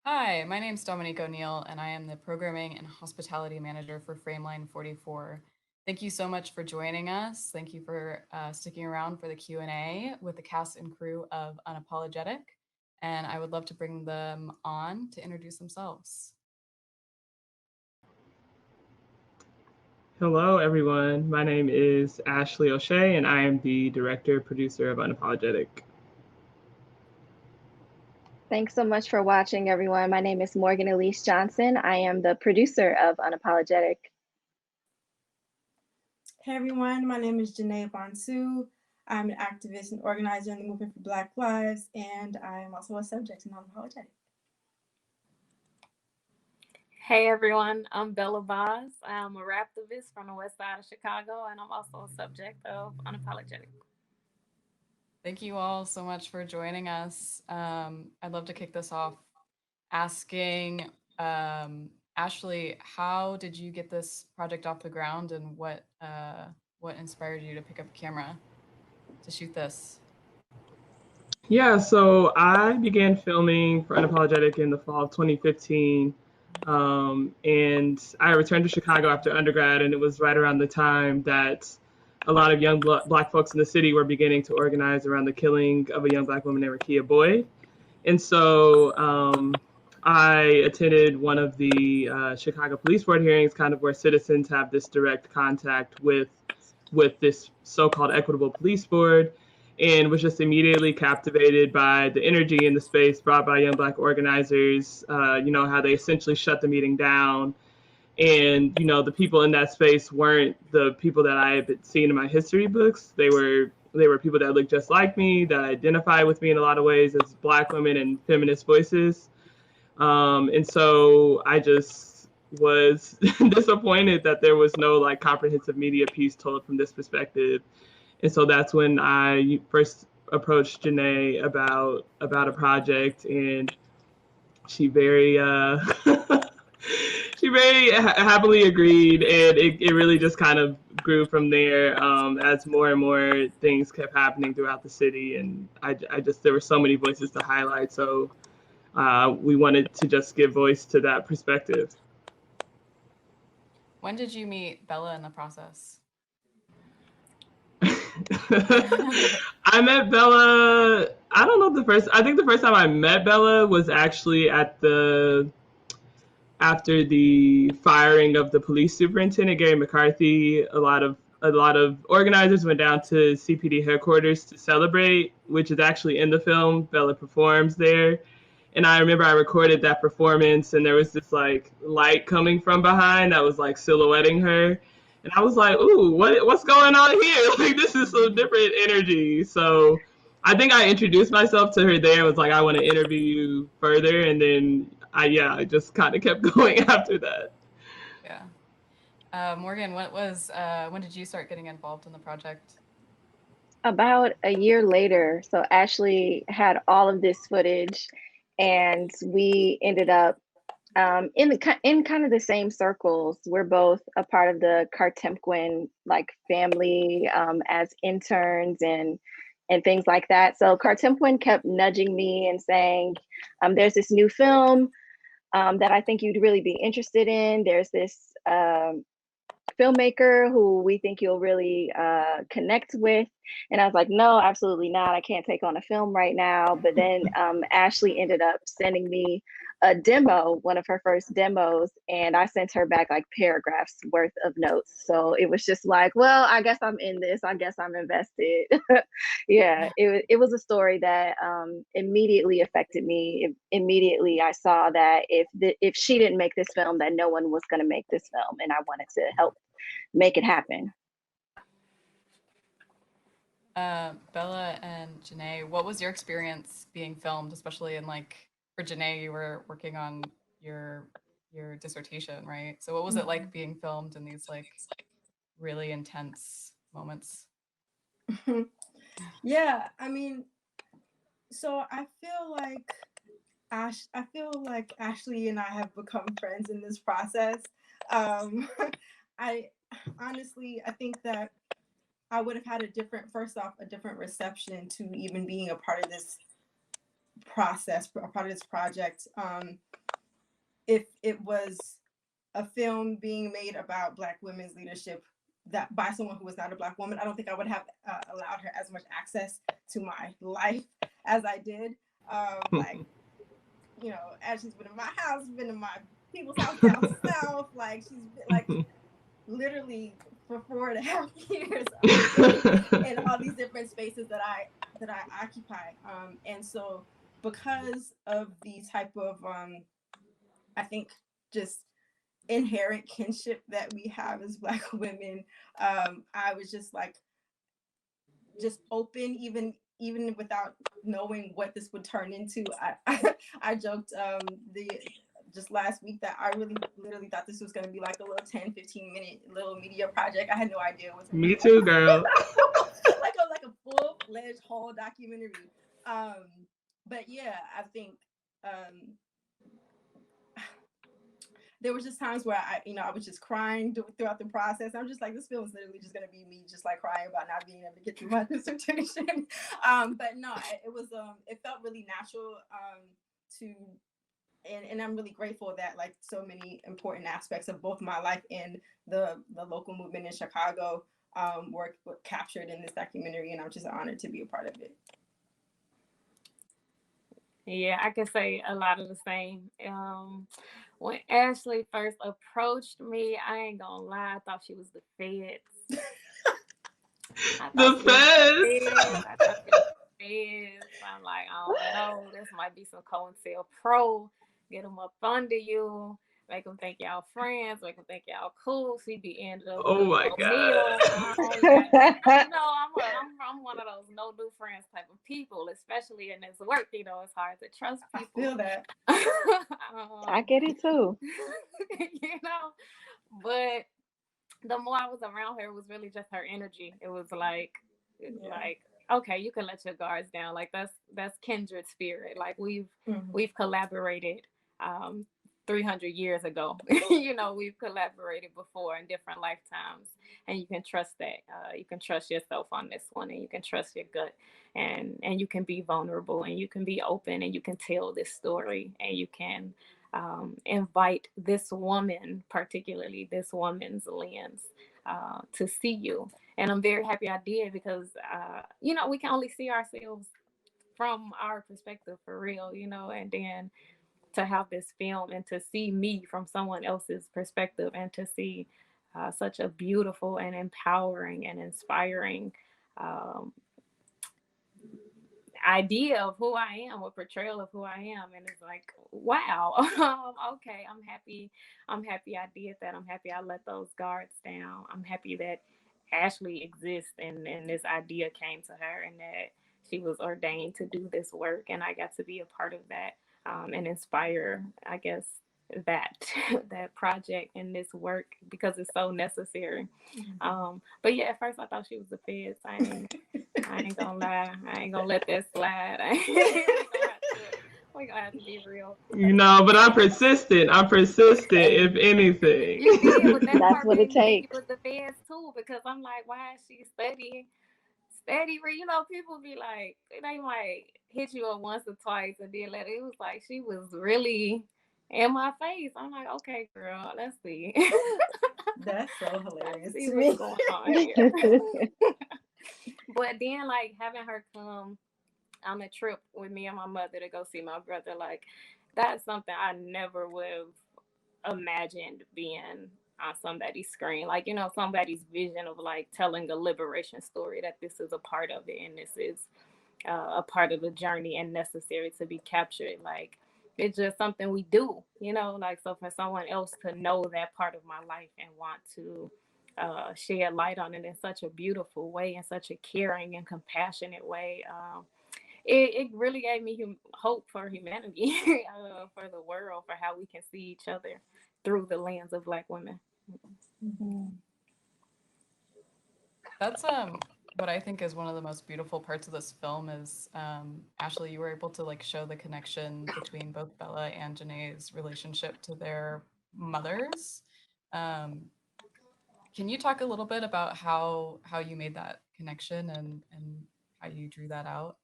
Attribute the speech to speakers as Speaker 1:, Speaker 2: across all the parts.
Speaker 1: Hi, my name's Dominique Oneil, and I am the Programming and Hospitality Manager for Frameline44. Thank you so much for joining us. Thank you for sticking around for the Q&A with the cast and crew of Unapologetic, and I would love to bring them on to introduce themselves.
Speaker 2: Hello, everyone. My name is Ashley O'Shea, and I am the director producer of Unapologetic.
Speaker 3: Thanks so much for watching, everyone. My name is Morgan Elise Johnson. I am the producer of Unapologetic.
Speaker 4: Hey everyone, my name is Janaé Bonsu. I'm an activist and organizer in the movement for Black Lives, and I am also a subject in Unapologetic.
Speaker 5: Hey everyone, I'm Bella Vaz. I'm a rap-tivist from the west side of Chicago, and I'm also a subject of Unapologetic.
Speaker 1: Thank you all so much for joining us. I'd love to kick this off asking Ashley, how did you get this project off the ground, and what inspired you to pick up a camera to shoot this?
Speaker 2: Yeah, so I began filming for Unapologetic in the fall of 2015. And I returned to Chicago after undergrad, and it was right around the time that a lot of young Black folks in the city were beginning to organize around the killing of a young Black woman named Rekia Boyd. And so I attended one of the Chicago Police Board hearings, kind of where citizens have this direct contact with this so-called equitable police board, and was just immediately captivated by the energy in the space brought by young Black organizers. How they essentially shut the meeting down, and the people in that space weren't the people that I had seen in my history books. They were people that looked just like me, that identify with me in a lot of ways as Black women and feminist voices. And so I just was disappointed that there was no like comprehensive media piece told from this perspective. And so that's when I first approached Janaé about a project, and she very she very happily agreed, and it really just kind of grew from there as more and more things kept happening throughout the city, and I just there were so many voices to highlight, so we wanted to just give voice to that perspective.
Speaker 1: When did you meet Bella in the process?
Speaker 2: I met Bella. I don't know the first. I think the first time I met Bella was actually at the after the firing of the police superintendent Gary McCarthy. A lot of organizers went down to CPD headquarters to celebrate, which is actually in the film. Bella performs there. And I remember I recorded that performance, and there was this like light coming from behind that was like silhouetting her, and I was like, "Ooh, what's going on here? Like this is some different energy." So I think I introduced myself to her there. Was like, "I want to interview you further," and then I just kind of kept going after that.
Speaker 1: Yeah. Morgan, when did you start getting involved in the project?
Speaker 3: About a year later, so Ashley had all of this footage, and we ended up in kind of the same circles. We're both a part of the Cartemquin like family as interns and things like that. So Cartemquin kept nudging me and saying, "There's this new film that I think you'd really be interested in. There's this filmmaker who we think you'll really connect with." And I was like, no, absolutely not. I can't take on a film right now. But then Ashley ended up sending me a demo, one of her first demos, and I sent her back like paragraphs worth of notes. So it was just like, well, I guess I'm in this. I guess I'm invested. Yeah, it was a story that immediately affected me. Immediately, I saw that if she didn't make this film, that no one was going to make this film, and I wanted to help make it happen.
Speaker 1: Bella and Janaé, what was your experience being filmed, especially in like for Janaé, you were working on your your dissertation, right? So what was it like being filmed in these like really intense moments?
Speaker 4: Yeah, I mean, so I feel like Ashley and I have become friends in this process. Um, I honestly, I think that I would have had a different, first off, a different reception to even being a part of process, a part of this project. If it was a film being made about Black women's leadership that by someone who was not a Black woman, I don't think I would have allowed her as much access to my life as I did. Like, you know, as she's been in my house, been in my people's house down south, like she's been, like literally for 4.5 years in all these different spaces that I occupy. And so because of the type of I think just inherent kinship that we have as Black women, I was just like just open, even without knowing what this would turn into. I joked just last week that I really literally thought this was going to be like a little 10-15 minute little media project. I had no idea it was
Speaker 2: Me too, girl.
Speaker 4: like a full-fledged whole documentary. But yeah, I think there was just times where I was just crying throughout the process. I'm just like, this film is literally just gonna be me just like crying about not being able to get through my dissertation. But no, it felt really natural and I'm really grateful that like so many important aspects of both my life and the local movement in Chicago were captured in this documentary, and I'm just honored to be a part of it.
Speaker 5: Yeah, I can say a lot of the same. When Ashley first approached me, I ain't gonna lie, I thought she was the feds.
Speaker 2: The feds.
Speaker 5: I thought she was the feds. I'm like, oh no, this might be some COINTELPRO. Get them up under you, make them think y'all friends, make them think y'all cool. She be ended up.
Speaker 2: Oh my
Speaker 5: God. I'm one of those no new friends type of people, especially in this work. You know, it's hard to trust people.
Speaker 4: I feel that.
Speaker 3: I get it too.
Speaker 5: You know, but the more I was around her, it was really just her energy. It was like, okay, you can let your guards down. Like that's kindred spirit. Like we've collaborated 300 years ago. You know, we've collaborated before in different lifetimes, and you can trust that. You can trust yourself on this one, and you can trust your gut, and you can be vulnerable, and you can be open, and you can tell this story, and you can invite this woman, particularly this woman's lens, to see you. And I'm very happy I did, because you know, we can only see ourselves from our perspective for real, you know, and then to have this film and to see me from someone else's perspective, and to see such a beautiful and empowering and inspiring idea of who I am, a portrayal of who I am. And it's like, wow, okay, I'm happy I did that. I'm happy I let those guards down. I'm happy that Ashley exists, and this idea came to her, and that she was ordained to do this work, and I got to be a part of that, and inspire, I guess, that project and this work, because it's so necessary. But yeah, at first I thought she was the feds. I ain't gonna lie. I ain't gonna let that slide. We're gonna have to be real.
Speaker 2: You know, but I'm persistent, if anything.
Speaker 5: You did, but
Speaker 3: that's what it takes.
Speaker 5: It was the feds too, because I'm like, why is she steady? You know, people be like, they might hit you up once or twice and then let it was like she was really in my face. I'm like, okay, girl, let's see.
Speaker 4: That's so hilarious.
Speaker 5: See what's going on here. But then, like, having her come on a trip with me and my mother to go see my brother, like, that's something I never would have imagined being on somebody's screen. Like, you know, somebody's vision of like telling a liberation story, that this is a part of it, and this is a part of the journey and necessary to be captured. Like, it's just something we do, you know, like, so for someone else to know that part of my life and want to shed light on it in such a beautiful way, in such a caring and compassionate way, it really gave me hope for humanity, for the world, for how we can see each other through the lens of Black women.
Speaker 1: That's what I think is one of the most beautiful parts of this film is, Ashley, you were able to like show the connection between both Bella and Janaé's relationship to their mothers. Can you talk a little bit about how you made that connection and how you drew that out?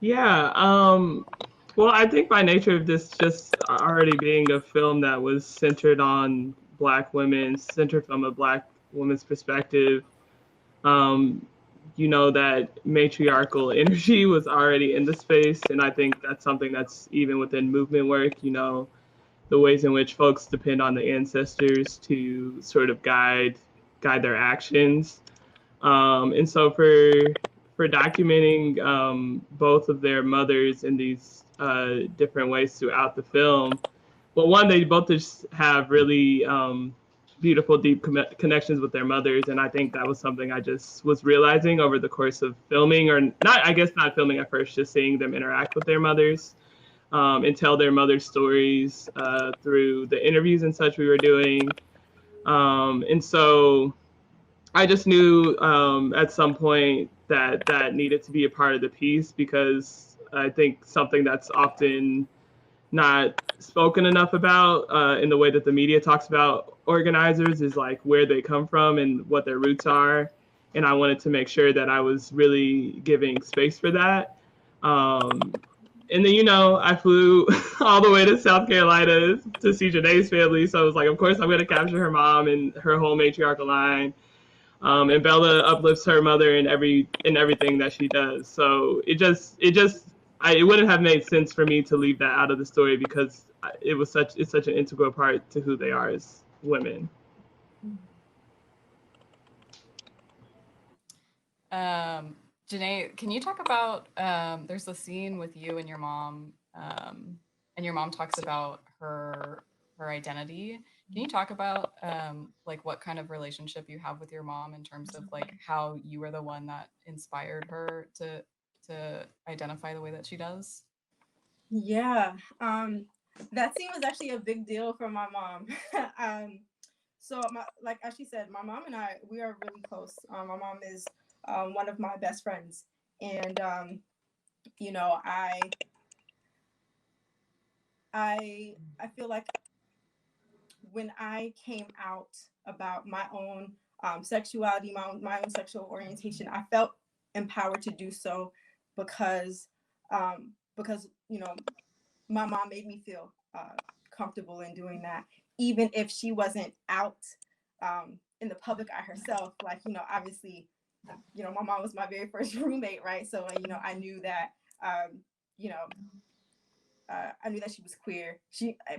Speaker 2: Yeah. Well, I think by nature of this just already being a film that was centered on Black women, centered from a Black woman's perspective, um, that matriarchal energy was already in the space. And I think that's something that's even within movement work, the ways in which folks depend on the ancestors to sort of guide their actions. And so for documenting both of their mothers in these different ways throughout the film, well, one, they both just have really beautiful, deep connections with their mothers, and I think that was something I just was realizing over the course of filming, or not, I guess not filming at first, just seeing them interact with their mothers and tell their mother's stories through the interviews and such we were doing. And so I just knew at some point that that needed to be a part of the piece because I think something that's often not spoken enough about in the way that the media talks about organizers is like where they come from and what their roots are. And I wanted to make sure that I was really giving space for that. And then, I flew all the way to South Carolina to see Janaé's family. So I was like, of course, I'm going to capture her mom and her whole matriarchal line. And Bella uplifts her mother in everything that she does. So it wouldn't have made sense for me to leave that out of the story because it's such an integral part to who they are as women.
Speaker 1: Janaé, can you talk about there's a scene with you and your mom, and your mom talks about her identity. Can you talk about like what kind of relationship you have with your mom in terms of like how you were the one that inspired her to identify the way that she does?
Speaker 4: Yeah, that scene was actually a big deal for my mom. So like as she said, my mom and I, we are really close. My mom is one of my best friends, and you know, I feel like when I came out about my own sexuality, my own sexual orientation, I felt empowered to do so because my mom made me feel comfortable in doing that, even if she wasn't out in the public eye herself. Like, obviously, my mom was my very first roommate, right? So, I knew that, you know, I knew that she was queer.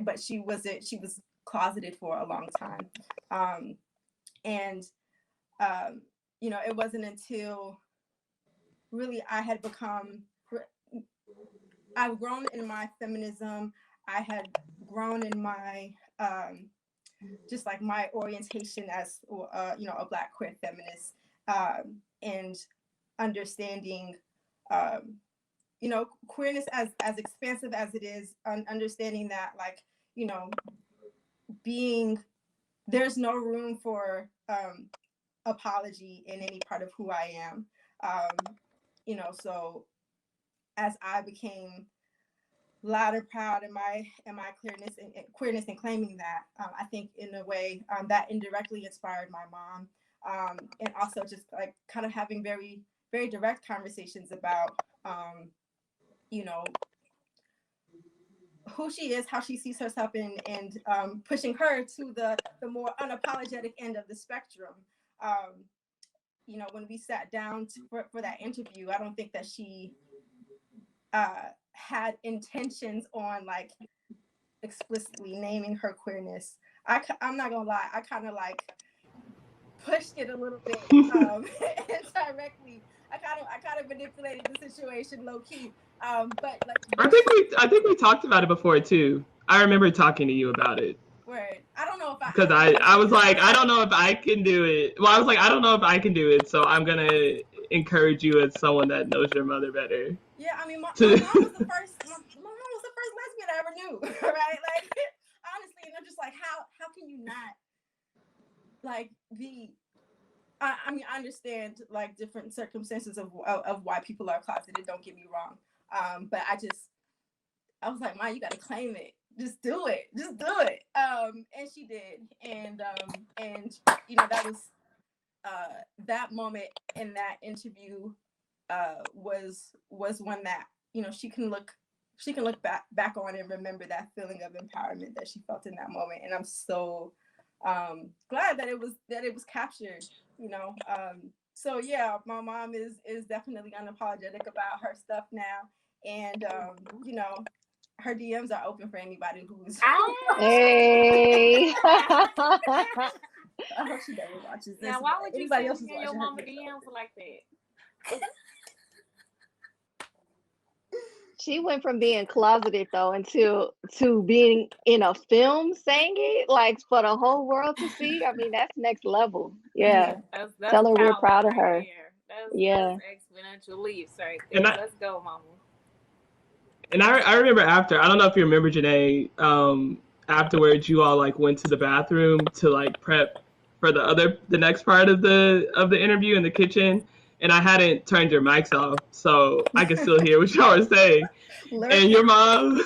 Speaker 4: But she wasn't. She was closeted for a long time, and it wasn't until really I've grown in my feminism. I had grown in my just like my orientation as a Black queer feminist, and understanding queerness as expansive as it is, understanding that, like, being there's no room for apology in any part of who I am. So as I became loud and proud in my queerness and claiming that, I think in a way that indirectly inspired my mom, and also just like kind of having very, very direct conversations about who she is, how she sees herself, and pushing her to the more unapologetic end of the spectrum. When we sat down for that interview, I don't think that she had intentions on like explicitly naming her queerness. I'm not gonna lie, I kind of like pushed it a little bit indirectly. I kind of manipulated the situation low key. But like,
Speaker 2: I think we talked about it before too. I remember talking to you about it.
Speaker 4: Word. I don't know if
Speaker 2: Because I was like, I don't know if I can do it. Well, I was like, I don't know if I can do it, so I'm gonna encourage you as someone that knows your mother better.
Speaker 4: Yeah, I mean, my mom was the first. My mom was the first lesbian I ever knew, right? Like, honestly, and I'm just like, how can you not like be? I mean, I understand like different circumstances of why people are closeted. Don't get me wrong, but I was like, Ma, you got to claim it. Just do it. Just do it. And she did, and that was that moment in that interview was one that you know, she can look back on and remember that feeling of empowerment that she felt in that moment. And I'm so glad that it was captured, you know. So yeah, my mom is definitely unapologetic about her stuff now, and you know, her DMs are open for anybody who's.
Speaker 3: Hey.
Speaker 4: I hope she never watches this.
Speaker 5: Now, why would you
Speaker 4: anybody
Speaker 5: send
Speaker 4: else is
Speaker 5: me your
Speaker 4: watching
Speaker 5: mama
Speaker 4: her
Speaker 5: DMs like that?
Speaker 3: She went from being closeted though to being in a film saying it like for the whole world to see. I mean, that's next level. Yeah.
Speaker 5: That's
Speaker 3: Tell her we're
Speaker 5: power
Speaker 3: proud of
Speaker 5: right
Speaker 3: her.
Speaker 5: there.
Speaker 3: Yeah.
Speaker 5: That's exponential leaps right
Speaker 2: And
Speaker 5: there.
Speaker 2: I,
Speaker 5: Let's go, mama.
Speaker 2: and I remember after, I don't know if you remember, Janaé, afterwards you all like went to the bathroom to like prep for the next part of the interview in the kitchen, and I hadn't turned your mics off, so I could still hear what y'all were saying. And your mom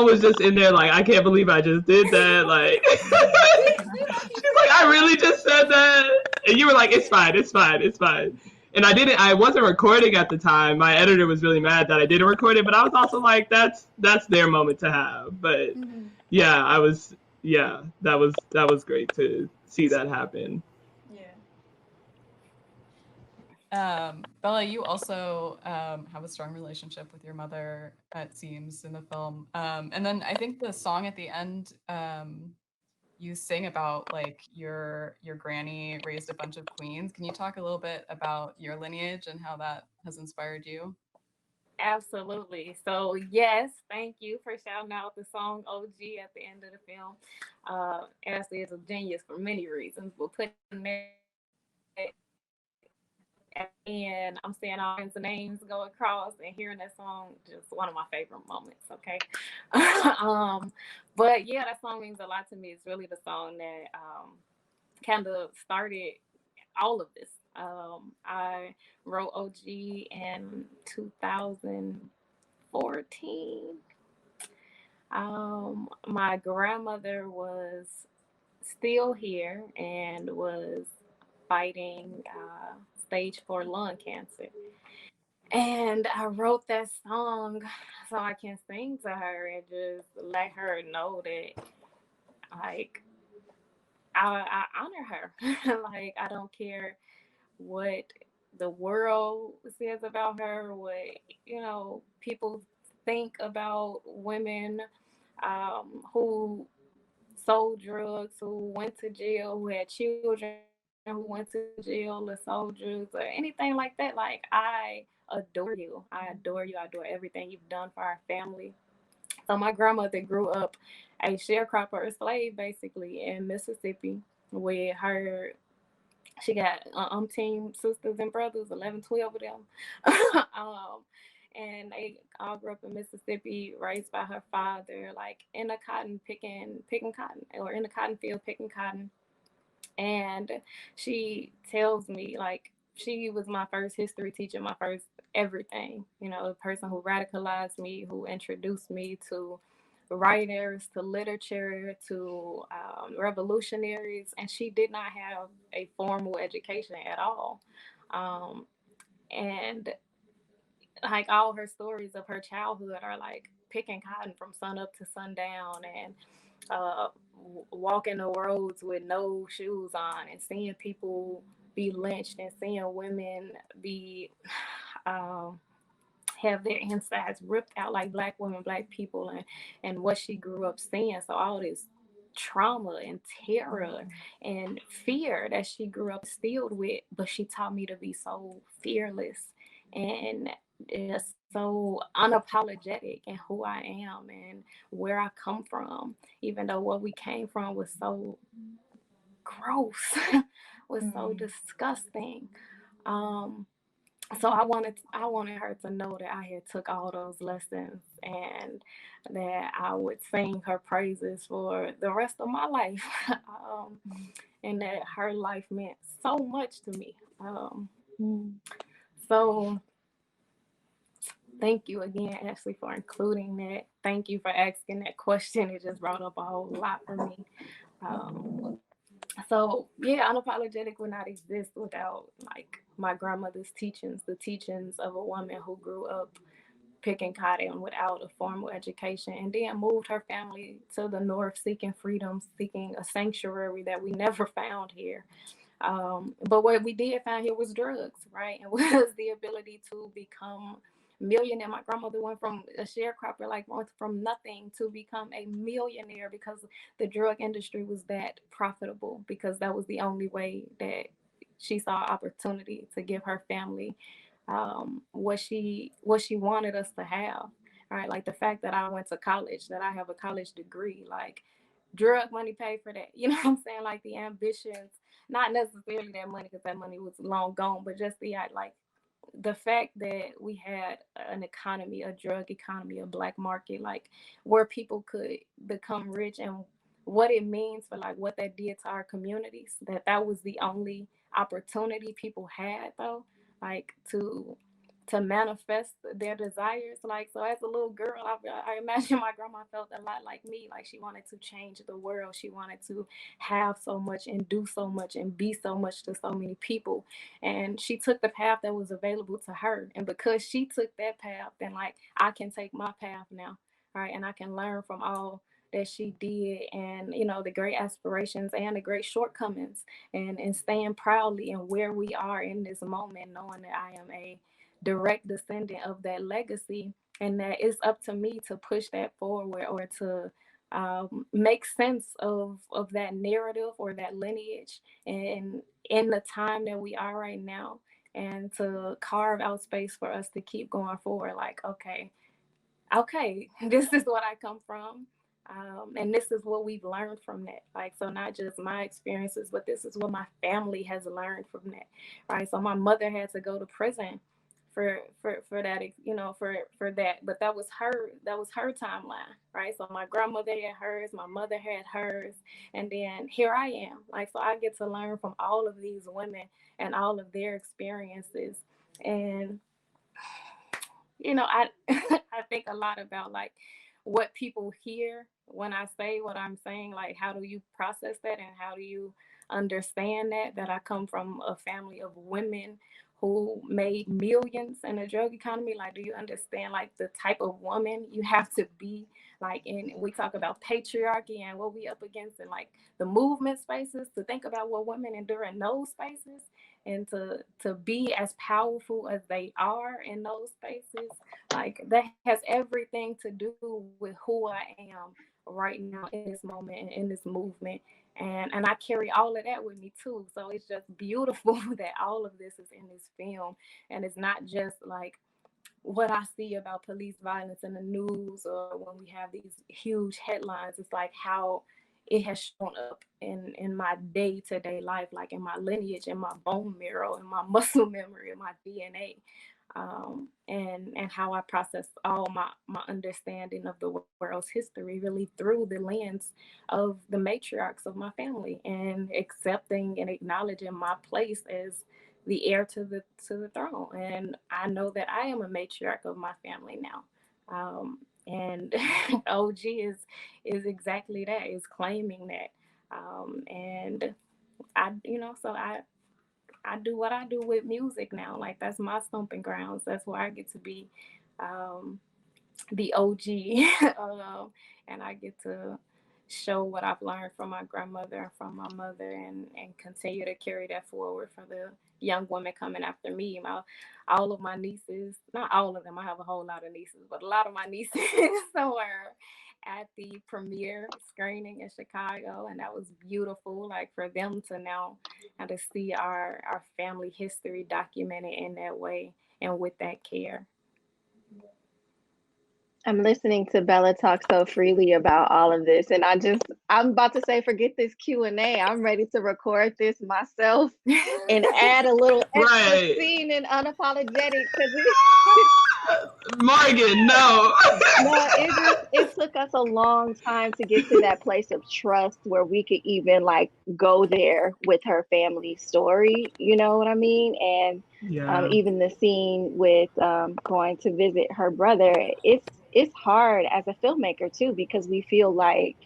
Speaker 2: was just in there like, I can't believe I just did that. Like, she's like, I really just said that, and you were like, it's fine, it's fine, it's fine. And I wasn't recording at the time. My editor was really mad that I didn't record it, but I was also like, that's their moment to have. But yeah, that was great to see that happen.
Speaker 4: Yeah.
Speaker 1: Bella, you also have a strong relationship with your mother, it seems, in the film. And then I think the song at the end, you sing about like your granny raised a bunch of queens. Can you talk a little bit about your lineage and how that has inspired you?
Speaker 5: Absolutely. So yes, thank you for shouting out the song OG at the end of the film. Ashley is a genius for many reasons, but putting that, and I'm seeing all kinds of names go across and hearing that song, just one of my favorite moments. Okay. But yeah, that song means a lot to me. It's really the song that kind of started all of this. I wrote OG in 2014. My grandmother was still here and was fighting stage 4 lung cancer. And I wrote that song so I can sing to her and just let her know that, like, I honor her. Like, I don't care what the world says about her, what, you know, people think about women who sold drugs, who went to jail, who had children who went to jail or sold drugs or anything like that. Like, I adore you. I adore you. I adore everything you've done for our family. So my grandmother grew up a sharecropper, a slave basically in Mississippi with her. She got umpteen sisters and brothers, 11, 12 of them. And they all grew up in Mississippi, raised by her father, like in a cotton picking cotton, or in the cotton field picking cotton. And she tells me, like, she was my first history teacher, my first everything, you know, the person who radicalized me, who introduced me to writers, to literature, to revolutionaries. And she did not have a formal education at all. And like, all her stories of her childhood are like picking cotton from sun up to sundown, and walking the roads with no shoes on, and seeing people be lynched, and seeing women be have their insides ripped out, like Black women, Black people, and what she grew up seeing. So all this trauma and terror and fear that she grew up instilled with, but she taught me to be so fearless and just so unapologetic in who I am and where I come from, even though what we came from was so gross, was so disgusting. So I wanted her to know that I had took all those lessons and that I would sing her praises for the rest of my life, and that her life meant so much to me. So thank you again, Ashley, for including that. Thank you for asking that question. It just brought up a whole lot for me. So yeah, Unapologetic would not exist without like my grandmother's teachings, the teachings of a woman who grew up picking cotton without a formal education, and then moved her family to the north seeking freedom, seeking a sanctuary that we never found here. But what we did find here was drugs, right? And was the ability to become millionaire. My grandmother went from a sharecropper, like went from nothing to become a millionaire because the drug industry was that profitable, because that was the only way that she saw opportunity to give her family what she wanted us to have. Right, like the fact that I went to college, that I have a college degree, like drug money paid for that. You know what I'm saying? Like the ambitions, not necessarily that money because that money was long gone, but just the like the fact that we had an economy, a drug economy, a black market, like where people could become rich, and what it means for like what that did to our communities, that was the only opportunity people had though, like to manifest their desires. Like, so as a little girl, I imagine my grandma felt a lot like me. Like she wanted to change the world. She wanted to have so much and do so much and be so much to so many people. And she took the path that was available to her. And because she took that path, then like I can take my path now. Right. And I can learn from all that she did, and you know, the great aspirations and the great shortcomings, and stand proudly in where we are in this moment, knowing that I am a direct descendant of that legacy, and that it's up to me to push that forward, or to make sense of that narrative or that lineage, and in the time that we are right now, and to carve out space for us to keep going forward. Like, okay, this is what I come from. And this is what we've learned from that. Like, so not just my experiences, but this is what my family has learned from that. Right. So my mother had to go to prison for that, you know, for that. But that was her timeline. Right. So my grandmother had hers, my mother had hers. And then here I am. Like, so I get to learn from all of these women and all of their experiences. And you know, I I think a lot about like what people hear when I say what I'm saying. Like, how do you process that, and how do you understand that I come from a family of women who made millions in the drug economy? Like, do you understand like the type of woman you have to be? Like, and we talk about patriarchy and what we up against in like the movement spaces, to think about what women endure in those spaces, and to be as powerful as they are in those spaces. Like, that has everything to do with who I am right now in this moment and in this movement. And I carry all of that with me too. So it's just beautiful that all of this is in this film, and it's not just like what I see about police violence in the news, or when we have these huge headlines. It's like how it has shown up in my day-to-day life, like in my lineage, in my bone marrow, in my muscle memory, in my DNA. And how I process all my understanding of the world's history really through the lens of the matriarchs of my family, and accepting and acknowledging my place as the heir to the throne. And I know that I am a matriarch of my family now. And OG is exactly that, is claiming that. And I, you know, so I do what I do with music now. Like, that's my stomping grounds. That's where I get to be the OG. And I get to show what I've learned from my grandmother and from my mother, and continue to carry that forward for the young women coming after me. All of my nieces, not all of them, I have a whole lot of nieces, but a lot of my nieces were at the premiere screening in Chicago, and that was beautiful. Like, for them to now and to see our family history documented in that way and with that care.
Speaker 3: I'm listening to Bella talk so freely about all of this, and I'm about to say, forget this Q&A. I'm ready to record this myself and add a little extra scene in Unapologetic, because
Speaker 2: Morgan, no.
Speaker 3: No, it took us a long time to get to that place of trust where we could even like go there with her family story. You know what I mean? And even the scene with going to visit her brother, it's hard as a filmmaker too, because we feel like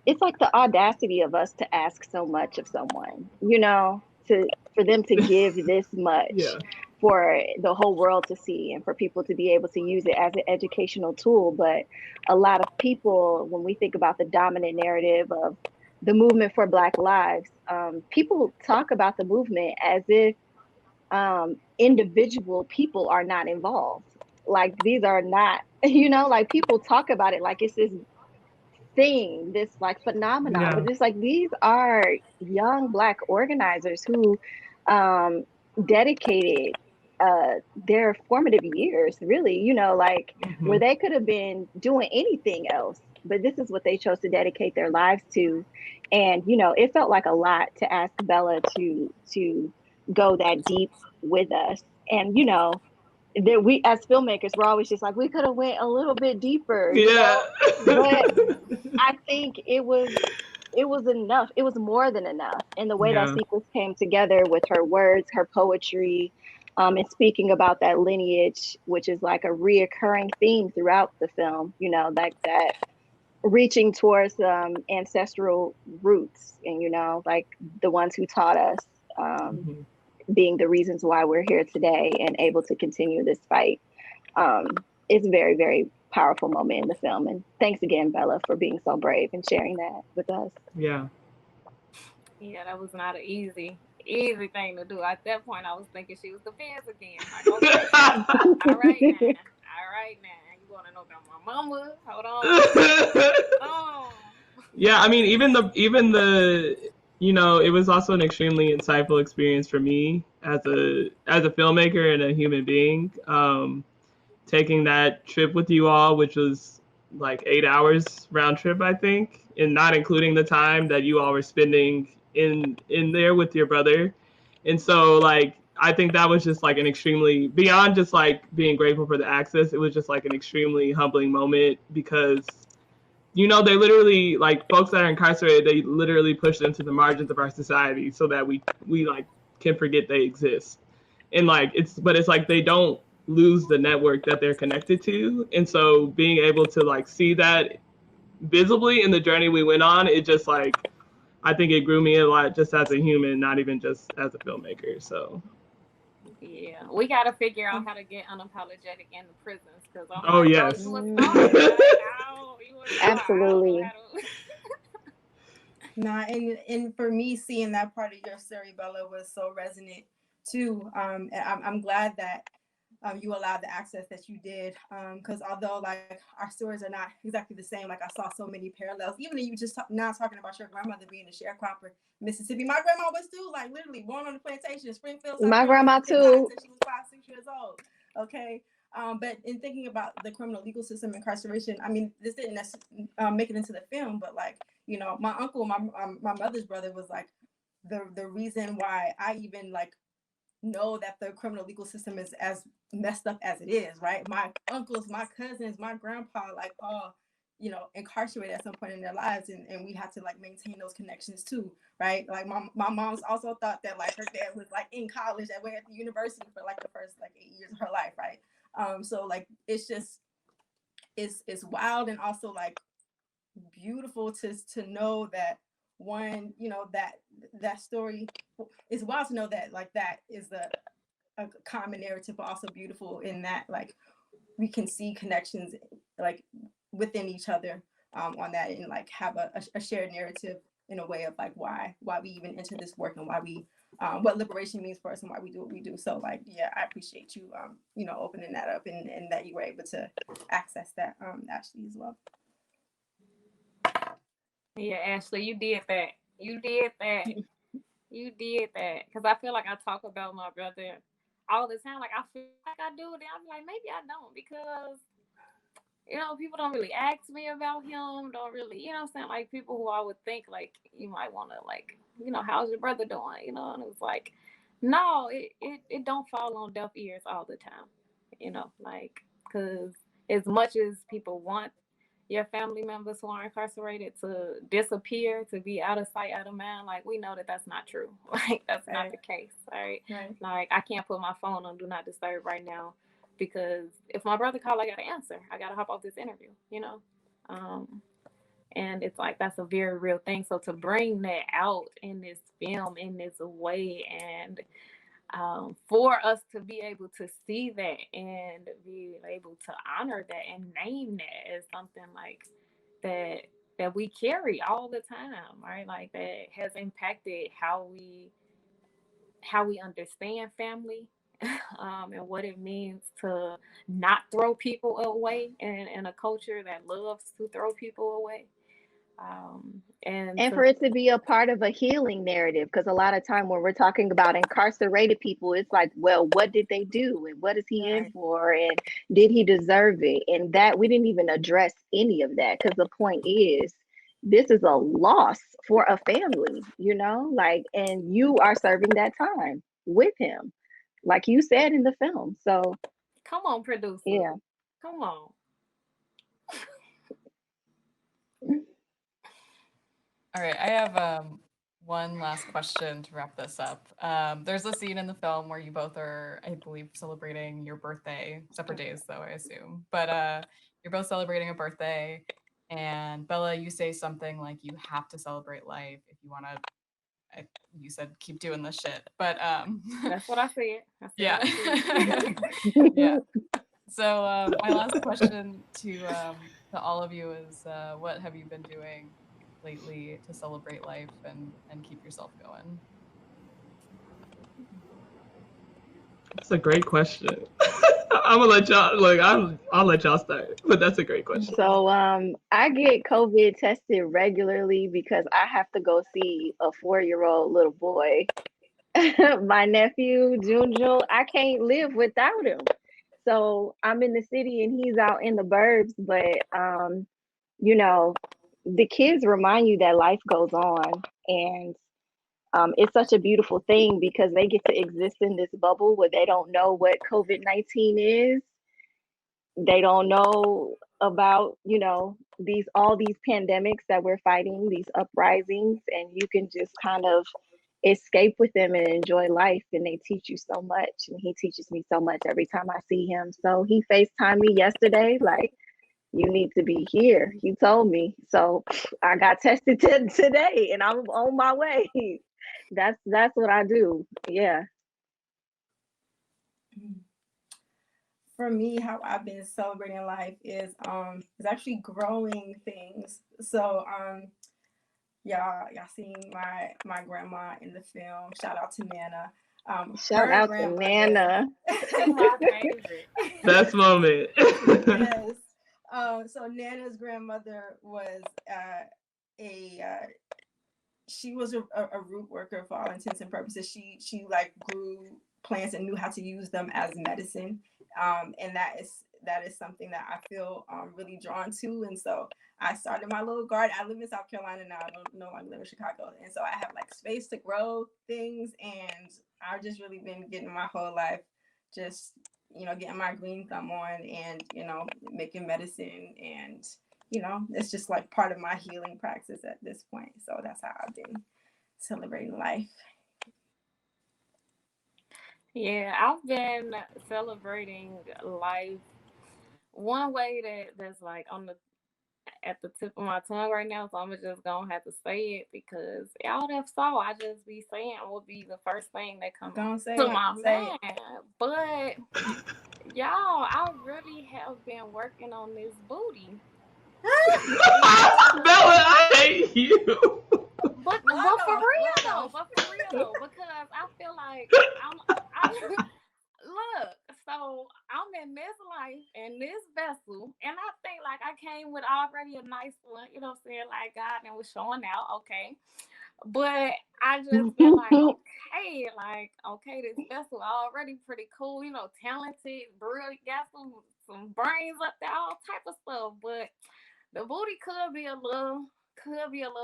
Speaker 3: it's like the audacity of us to ask so much of someone, you know, to for them to give this much
Speaker 2: Yeah.
Speaker 3: for the whole world to see and for people to be able to use it as an educational tool. But a lot of people, when we think about the dominant narrative of the movement for Black lives, people talk about the movement as if individual people are not involved. Like these are not, you know, like people talk about it like it's this thing, this like phenomenon,
Speaker 2: Yeah.
Speaker 3: but it's like these are young Black organizers who um, dedicated their formative years, really, you know, like where
Speaker 2: Hmm.
Speaker 3: they could have been doing anything else, but this is what they chose to dedicate their lives to. And you know, it felt like a lot to ask Bella to go that deep with us, and you know that we as filmmakers we're always just like we could have went a little bit deeper, you
Speaker 2: Yeah.
Speaker 3: know, but I think it was enough. It was more than enough. And the way that
Speaker 2: Yeah.
Speaker 3: sequence came together with her words, her poetry, and speaking about that lineage, which is like a reoccurring theme throughout the film, you know, like that reaching towards ancestral roots and, you know, like the ones who taught us, um,
Speaker 2: Hmm.
Speaker 3: being the reasons why we're here today and able to continue this fight. It's a very, very powerful moment in the film. And thanks again, Bella, for being so brave and sharing that with us.
Speaker 2: Yeah.
Speaker 5: Yeah, that was not an easy thing to do. At that point, I was thinking she was the feds again. Like, okay, all right now, all right now, you want to know about my mama? Hold on, oh,
Speaker 2: Yeah, I mean, even the it was also an extremely insightful experience for me as a filmmaker and a human being. Taking that trip with you all, which was like 8 hours round trip, I think, and not including the time that you all were spending in there with your brother. And so, like, I think that was just like an extremely beyond just like being grateful for the access. It was just like an extremely humbling moment because they literally, like, folks that are incarcerated, they literally push them to the margins of our society so that we like can forget they exist. And like but it's like they don't lose the network that they're connected to. And so being able to like see that visibly in the journey we went on, it just like I think it grew me a lot just as a human, not even just as a filmmaker. So
Speaker 5: yeah, we got to figure out how to get unapologetic in the prisons because I'm
Speaker 2: oh
Speaker 5: like, bro,
Speaker 2: yes.
Speaker 5: you a star,
Speaker 3: Mm,
Speaker 5: but no, you a star. I don't know
Speaker 3: absolutely.
Speaker 5: how to.
Speaker 4: Nah, and for me, seeing that part of your story, Bella, was so resonant too. And I'm glad that you allowed the access that you did. Because although like our stories are not exactly the same, like I saw so many parallels. Even you just now talking about your grandmother being a sharecropper in Mississippi. My grandma was too, like literally born on the plantation in Springfield, South
Speaker 3: My
Speaker 4: Carolina.
Speaker 3: grandma
Speaker 4: Didn't die
Speaker 3: too.
Speaker 4: until she was 5, 6 years old. Okay. But in thinking about the criminal legal system, incarceration, I mean, this didn't make it into the film, but like, my uncle, my mother's brother was like the reason why I even like know that the criminal legal system is as messed up as it is, right? My uncles, my cousins, my grandpa, like all, incarcerated at some point in their lives, and we had to like maintain those connections too, right? Like my mom's also thought that like her dad was like in college at the university for like the first like 8 years of her life, right? So like it's just it's wild and also like beautiful to know that one, that story is wild to know that like that is a common narrative, but also beautiful in that like we can see connections like within each other on that and like have a shared narrative in a way of like why we even enter this work and why we what liberation means for us and why we do what we do. So like yeah, I appreciate you opening that up and that you were able to access that Ashley as well.
Speaker 5: Yeah, Ashley, you did that. You did that. You did that. Because I feel like I talk about my brother all the time. Like, I feel like I do. Then I'm like, maybe I don't. Because, people don't really ask me about him. Don't really, I'm saying? Like, people who I would think, like, you might want to, like, how's your brother doing? And it's like, no, it don't fall on deaf ears all the time. Like, because as much as people want your family members who are incarcerated to disappear, to be out of sight, out of mind, like we know that that's not true. Like that's not the case. All right. Like I can't put my phone on do not disturb right now because if my brother called, I gotta answer. I gotta hop off this interview. Um, And it's like, that's a very real thing. So to bring that out in this film in this way, and for us to be able to see that and be able to honor that and name that as something like that we carry all the time, right? Like that has impacted how we understand family, and what it means to not throw people away in a culture that loves to throw people away.
Speaker 3: And for it to be a part of a healing narrative, because a lot of time when we're talking about incarcerated people, it's like, well, what did they do, and what is he in for, and did he deserve it? And that we didn't even address any of that, because the point is, this is a loss for a family, you know, like, and you are serving that time with him, like you said in the film. So
Speaker 5: come on, producer.
Speaker 3: Yeah.
Speaker 5: Come on.
Speaker 1: All right, I have one last question to wrap this up. There's a scene in the film where you both are, I believe, celebrating your birthday, separate days though, I assume. But you're both celebrating a birthday, and Bella, you say something like you have to celebrate life if you want to. You said keep doing this shit, but
Speaker 5: that's what I said.
Speaker 1: Yeah. Yeah. So my last question to all of you is, what have you been doing lately to celebrate life and keep yourself going?
Speaker 2: That's a great question. I'm gonna let y'all I'll let y'all start, but that's a great question.
Speaker 3: So I get COVID tested regularly because I have to go see a 4-year-old little boy. My nephew Junjun, I can't live without him. So I'm in the city and he's out in the burbs, but you know, the kids remind you that life goes on, and it's such a beautiful thing because they get to exist in this bubble where they don't know what COVID-19 is. They don't know about, you know, all these pandemics that we're fighting, these uprisings, and you can just kind of escape with them and enjoy life. And they teach you so much, and he teaches me so much every time I see him. So he FaceTimed me yesterday, like, you need to be here. He told me. So I got tested today and I'm on my way. That's what I do. Yeah.
Speaker 4: For me, how I've been celebrating life is actually growing things. So y'all seen my grandma in the film. Shout out to Nana.
Speaker 3: Shout out to Nana.
Speaker 5: My favorite.
Speaker 2: Best moment.
Speaker 4: Yes. So Nana's grandmother was she was a root worker for all intents and purposes. She like grew plants and knew how to use them as medicine. And that is something that I feel really drawn to. And so I started my little garden. I live in South Carolina now. I don't no longer live in Chicago. And so I have like space to grow things. And I've just really been getting my whole life just, you know, getting my green thumb on and, you know, making medicine. And, you know, it's just like part of my healing practice at this point. So that's how I've been celebrating life.
Speaker 5: Yeah, I've been celebrating life one way that's like at the tip of my tongue right now, so I'm just gonna have to say it because y'all that saw I just be saying would be the first thing that comes to my mind. But y'all, I really have been working on this booty.
Speaker 2: Bella, I hate you.
Speaker 5: But for real though, because I feel like I'm look, so I'm in this life in this vessel, and I think like I came with already a nice one, you know what I'm saying? Like God and was showing out, okay. But I just been like, okay, this vessel already pretty cool, you know, talented, brilliant, got some brains up there, all type of stuff. But the booty could be a little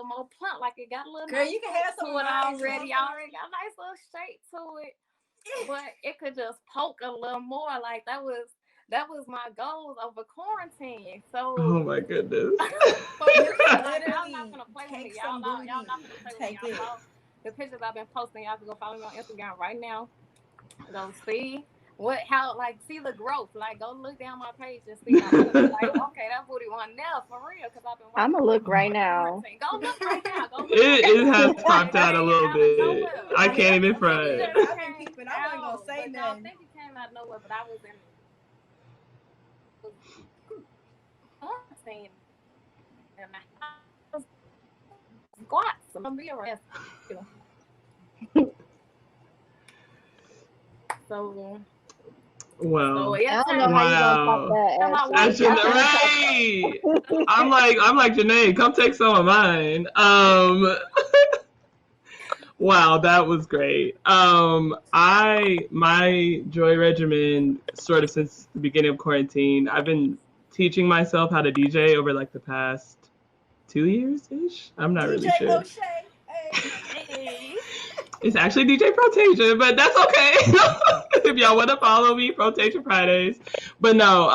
Speaker 5: more plump, like it got a little
Speaker 4: girl, you can have some
Speaker 5: to it already got a nice little shape to it. But it could just poke a little more. Like that was my goals over quarantine. So
Speaker 2: oh my goodness.
Speaker 5: y'all not gonna play with me. Y'all not gonna play with me. Y'all saw the pictures I've been posting. Y'all can go follow me on Instagram right now. Go see how, like, see the growth. Like, go look down my page and see my booty. Like, okay, that booty one now for real, because I've been working.
Speaker 3: I'm gonna look right now.
Speaker 5: Go look right now. Go look
Speaker 2: It has popped out a little
Speaker 5: Out of
Speaker 2: bit.
Speaker 5: nowhere.
Speaker 2: I can't even front.
Speaker 4: I've been peeping. I wasn't gonna say
Speaker 5: but
Speaker 4: nothing.
Speaker 5: I think it came out of nowhere, but I was in quarantine and I was squats. I'm gonna be arrested. So
Speaker 2: Well,
Speaker 5: yeah,
Speaker 3: I don't know how you gonna top that.
Speaker 2: That's
Speaker 3: Ashley.
Speaker 2: right. I'm like Janaé, come take some of mine. Wow, that was great. My joy regimen sort of since the beginning of quarantine, I've been teaching myself how to DJ over like the past 2 years ish. I'm not really sure.
Speaker 4: O'Shea. Hey.
Speaker 2: It's actually DJ Protasia, but that's okay. If y'all want to follow me, Protasia Fridays. But no,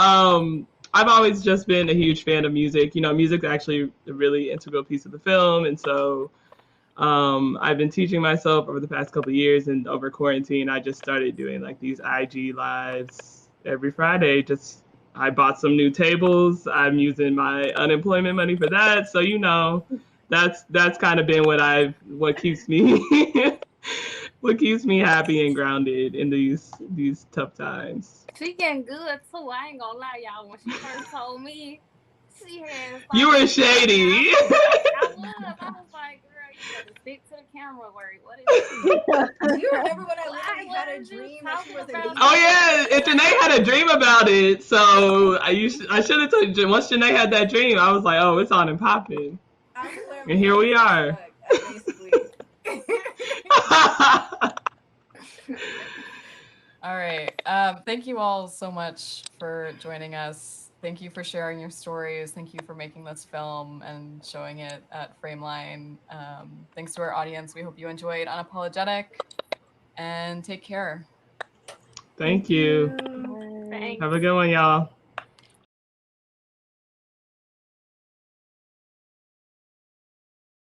Speaker 2: I've always just been a huge fan of music. You know, music's actually a really integral piece of the film, and so I've been teaching myself over the past couple of years, and over quarantine, I just started doing like these IG lives every Friday. I bought some new tables. I'm using my unemployment money for that. So, you know, that's kind of been what keeps me what keeps me happy and grounded in these tough times.
Speaker 5: she getting good too. I ain't gonna lie, y'all. When she first told me, she had
Speaker 2: You were shady.
Speaker 5: I was like, girl, you better stick to the camera work. What is it?
Speaker 4: Do you remember when I literally had a dream that she was a DJ?
Speaker 2: Oh yeah, and Janaé had a dream about it. So I should have told you. Once Janaé had that dream, I was like, oh, it's on and popping. And here we are.
Speaker 4: Basically.
Speaker 1: All right. Thank you all so much for joining us. Thank you for sharing your stories. Thank you for making this film and showing it at Frameline. Thanks to our audience. We hope you enjoyed Unapologetic, and take care.
Speaker 2: Thank you.
Speaker 5: Thanks.
Speaker 2: Have a good one, y'all.